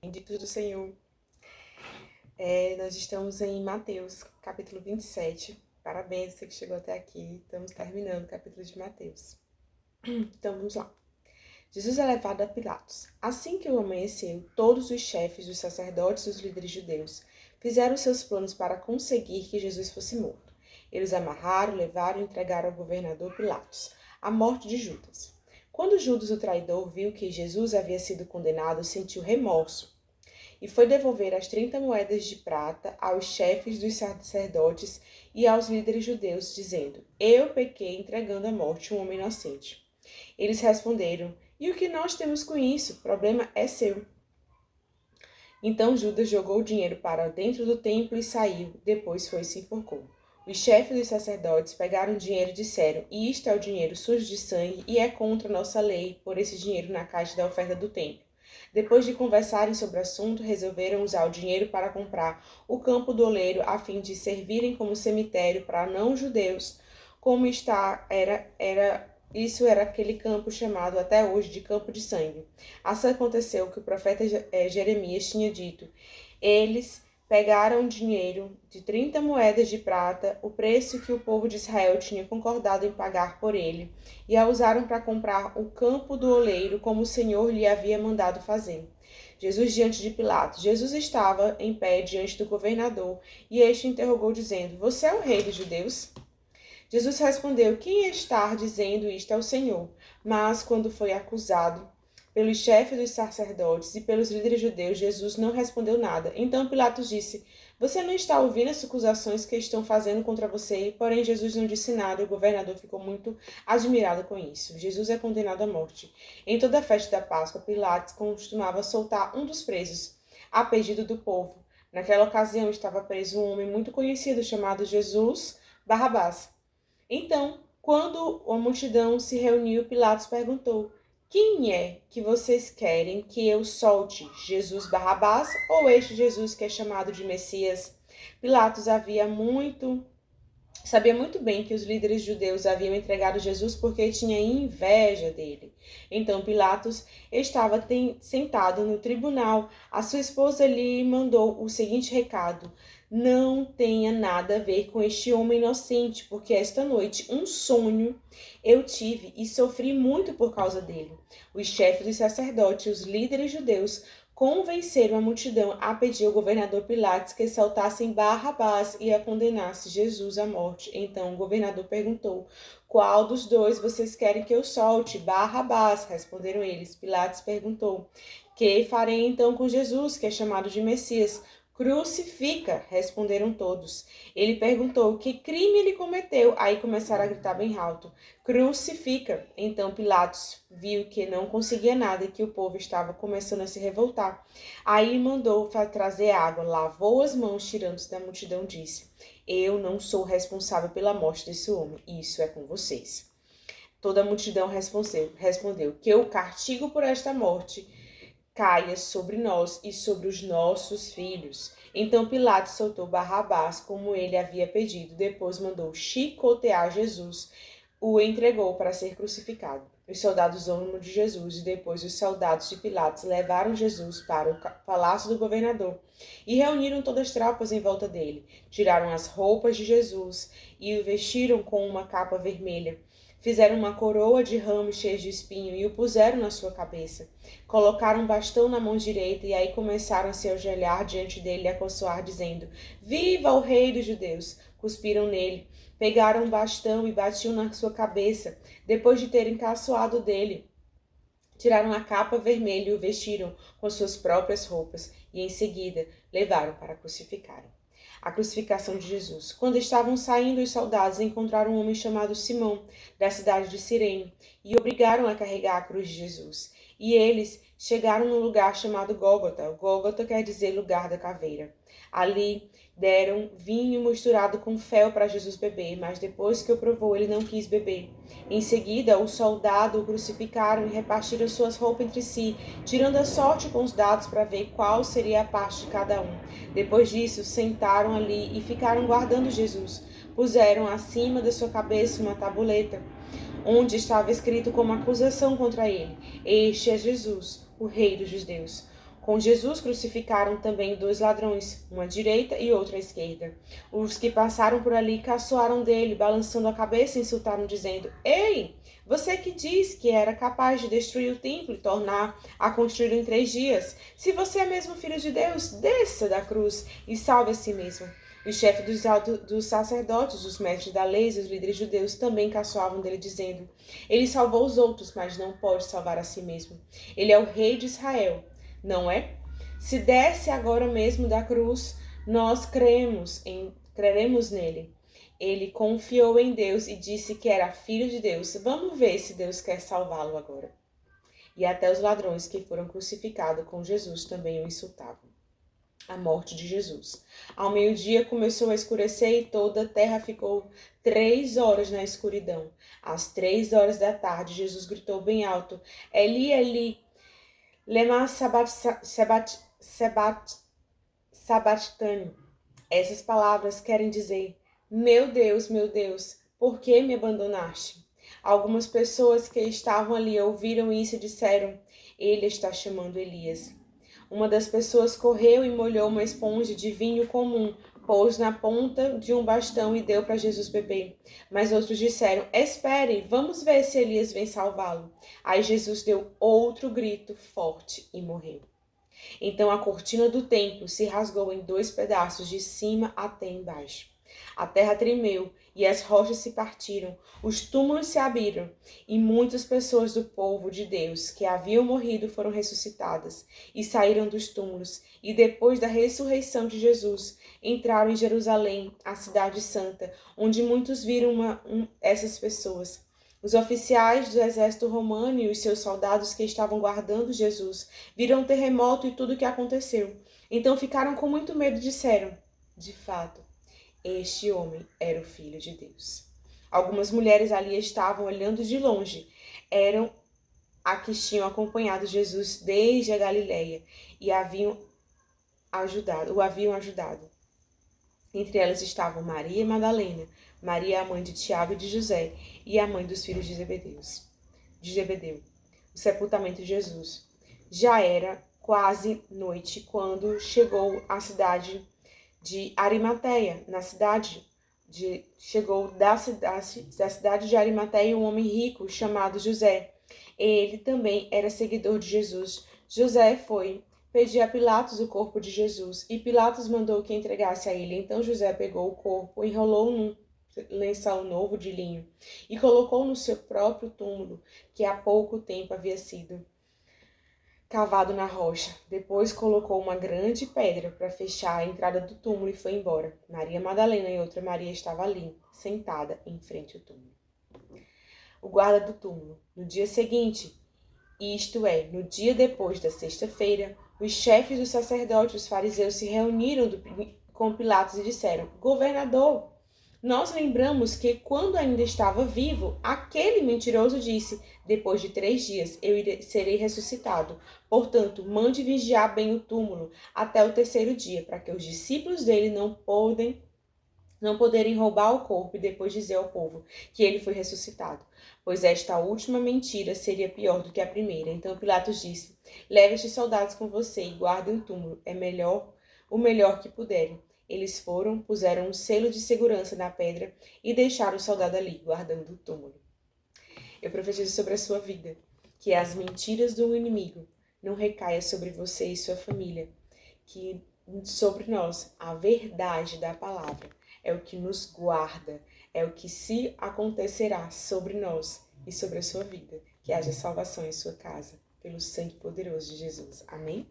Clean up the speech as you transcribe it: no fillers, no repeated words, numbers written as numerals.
Benditos do Senhor. Nós estamos em Mateus, capítulo 27. Parabéns, você que chegou até aqui. Estamos terminando o capítulo de Mateus. Então, vamos lá. Jesus é levado a Pilatos. Assim que o amanheceu, todos os chefes dos sacerdotes e os líderes judeus fizeram seus planos para conseguir que Jesus fosse morto. Eles amarraram, levaram e entregaram ao governador Pilatos a morte de Judas. Quando Judas, o traidor, viu que Jesus havia sido condenado, sentiu remorso e foi devolver as 30 moedas de prata aos chefes dos sacerdotes e aos líderes judeus, dizendo: Eu pequei entregando à morte um homem inocente. Eles responderam: E o que nós temos com isso? O problema é seu. Então Judas jogou o dinheiro para dentro do templo e saiu. Depois foi e se enforcou. Os chefes dos sacerdotes pegaram o dinheiro e disseram: Isto é o dinheiro sujo de sangue e é contra nossa lei pôr esse dinheiro na caixa da oferta do templo. Depois de conversarem sobre o assunto, resolveram usar o dinheiro para comprar o campo do oleiro a fim de servirem como cemitério para não-judeus, como isso era aquele campo chamado até hoje de Campo de Sangue. Assim aconteceu que o profeta Jeremias tinha dito: Eles pegaram dinheiro de 30 moedas de prata, o preço que o povo de Israel tinha concordado em pagar por ele, e a usaram para comprar o campo do oleiro, como o Senhor lhe havia mandado fazer. Jesus diante de Pilatos. Jesus estava em pé diante do governador, e este interrogou, dizendo: Você é o rei dos judeus? Jesus respondeu: Quem está dizendo isto é o Senhor. Mas, quando foi acusado pelos chefes dos sacerdotes e pelos líderes judeus, Jesus não respondeu nada. Então Pilatos disse: Você não está ouvindo as acusações que estão fazendo contra você? Porém, Jesus não disse nada e o governador ficou muito admirado com isso. Jesus é condenado à morte. Em toda a festa da Páscoa, Pilatos costumava soltar um dos presos, a pedido do povo. Naquela ocasião estava preso um homem muito conhecido chamado Jesus Barrabás. Então, quando a multidão se reuniu, Pilatos perguntou: Quem é que vocês querem que eu solte? Jesus Barrabás ou este Jesus que é chamado de Messias? Pilatos sabia muito bem que os líderes judeus haviam entregado Jesus porque tinha inveja dele. Então Pilatos estava sentado no tribunal. A sua esposa lhe mandou o seguinte recado: Não tenha nada a ver com este homem inocente, porque esta noite um sonho eu tive e sofri muito por causa dele. Os chefes dos sacerdotes e os líderes judeus convenceram a multidão a pedir ao governador Pilatos que soltassem Barrabás e a condenasse Jesus à morte. Então o governador perguntou: Qual dos dois vocês querem que eu solte? Barrabás, responderam eles. Pilatos perguntou: Que farei então com Jesus, que é chamado de Messias? Crucifica, responderam todos. Ele perguntou: Que crime ele cometeu? Aí começaram a gritar bem alto: Crucifica! Então Pilatos viu que não conseguia nada e que o povo estava começando a se revoltar. Aí mandou trazer água, lavou as mãos, tirando-se da multidão, disse: Eu não sou responsável pela morte desse homem, isso é com vocês. Toda a multidão respondeu: Que o castigo por esta morte caia sobre nós e sobre os nossos filhos. Então Pilatos soltou Barrabás, como ele havia pedido. Depois mandou chicotear Jesus, o entregou para ser crucificado. Os soldados honram de Jesus e depois os soldados de Pilatos levaram Jesus para o palácio do governador e reuniram todas as tropas em volta dele. Tiraram as roupas de Jesus e o vestiram com uma capa vermelha. Fizeram uma coroa de ramos cheios de espinho e o puseram na sua cabeça. Colocaram um bastão na mão direita e aí começaram a se ajoelhar diante dele e a consoar, dizendo: Viva o rei dos judeus! Cuspiram nele, pegaram um bastão e batiam na sua cabeça. Depois de terem caçoado dele, tiraram a capa vermelha e o vestiram com suas próprias roupas e em seguida levaram para crucificarem. A crucificação de Jesus. Quando estavam saindo, os soldados encontraram um homem chamado Simão, da cidade de Cirene, e obrigaram a carregar a cruz de Jesus. E eles chegaram num lugar chamado Gólgota. Gólgota quer dizer lugar da caveira. Ali deram vinho misturado com fel para Jesus beber, mas depois que o provou, ele não quis beber. Em seguida, os soldados o crucificaram e repartiram suas roupas entre si, tirando a sorte com os dados para ver qual seria a parte de cada um. Depois disso, sentaram ali e ficaram guardando Jesus. Puseram acima da sua cabeça uma tabuleta, onde estava escrito como acusação contra ele: Este é Jesus, o rei dos judeus. Com Jesus crucificaram também 2 ladrões, uma à direita e outra à esquerda. Os que passaram por ali caçoaram dele, balançando a cabeça e insultaram, dizendo: Ei, você que diz que era capaz de destruir o templo e tornar a construir em 3 dias, se você é mesmo filho de Deus, desça da cruz e salve a si mesmo. Os chefes dos sacerdotes, os mestres da lei e os líderes judeus também caçoavam dele, dizendo: Ele salvou os outros, mas não pode salvar a si mesmo. Ele é o rei de Israel, não é? Se desce agora mesmo da cruz, nós creremos nele. Ele confiou em Deus e disse que era filho de Deus. Vamos ver se Deus quer salvá-lo agora. E até os ladrões que foram crucificados com Jesus também o insultavam. A morte de Jesus. Ao meio-dia começou a escurecer e toda a terra ficou 3 horas na escuridão. Às 3 horas da tarde, Jesus gritou bem alto: Eli, Eli, lema sabachthani. Essas palavras querem dizer: meu Deus, por que me abandonaste? Algumas pessoas que estavam ali ouviram isso e disseram: ele está chamando Elias. Uma das pessoas correu e molhou uma esponja de vinho comum, pôs na ponta de um bastão e deu para Jesus beber. Mas outros disseram: espere, vamos ver se Elias vem salvá-lo. Aí Jesus deu outro grito forte e morreu. Então a cortina do templo se rasgou em 2 pedaços, de cima até embaixo. A terra tremeu e as rochas se partiram, os túmulos se abriram, e muitas pessoas do povo de Deus que haviam morrido foram ressuscitadas e saíram dos túmulos, e depois da ressurreição de Jesus, entraram em Jerusalém, a cidade santa, onde muitos viram essas pessoas. Os oficiais do exército romano e os seus soldados que estavam guardando Jesus viram o terremoto e tudo o que aconteceu. Então ficaram com muito medo e disseram: de fato, este homem era o Filho de Deus. Algumas mulheres ali estavam olhando de longe. Eram a que tinham acompanhado Jesus desde a Galileia e o haviam ajudado. Entre elas estavam Maria Madalena, Maria, a mãe de Tiago e de José, e a mãe dos filhos de Zebedeu. O sepultamento de Jesus. Já era quase noite quando chegou à cidade de Arimateia. Chegou da cidade de Arimateia um homem rico chamado José. Ele também era seguidor de Jesus. José foi pedir a Pilatos o corpo de Jesus, e Pilatos mandou que entregasse a ele. Então José pegou o corpo, enrolou num lençol novo de linho e colocou no seu próprio túmulo, que há pouco tempo havia sido cavado na rocha. Depois colocou uma grande pedra para fechar a entrada do túmulo e foi embora. Maria Madalena e outra Maria estavam ali, sentada em frente ao túmulo. O guarda do túmulo. No dia seguinte, isto é, no dia depois da sexta-feira, os chefes dos sacerdotes e os fariseus se reuniram com Pilatos e disseram: Governador, nós lembramos que, quando ainda estava vivo, aquele mentiroso disse: depois de 3 dias eu serei ressuscitado. Portanto, mande vigiar bem o túmulo até o 3º dia, para que os discípulos dele não poderem roubar o corpo e depois dizer ao povo que ele foi ressuscitado, pois esta última mentira seria pior do que a primeira. Então Pilatos disse: leve estes soldados com você e guardem o túmulo, o melhor que puderem. Eles foram, puseram um selo de segurança na pedra e deixaram o soldado ali, guardando o túmulo. Eu profetizo sobre a sua vida, que as mentiras do inimigo não recaia sobre você e sua família, que sobre nós a verdade da palavra é o que nos guarda, é o que se acontecerá sobre nós e sobre a sua vida. Que haja salvação em sua casa, pelo sangue poderoso de Jesus. Amém?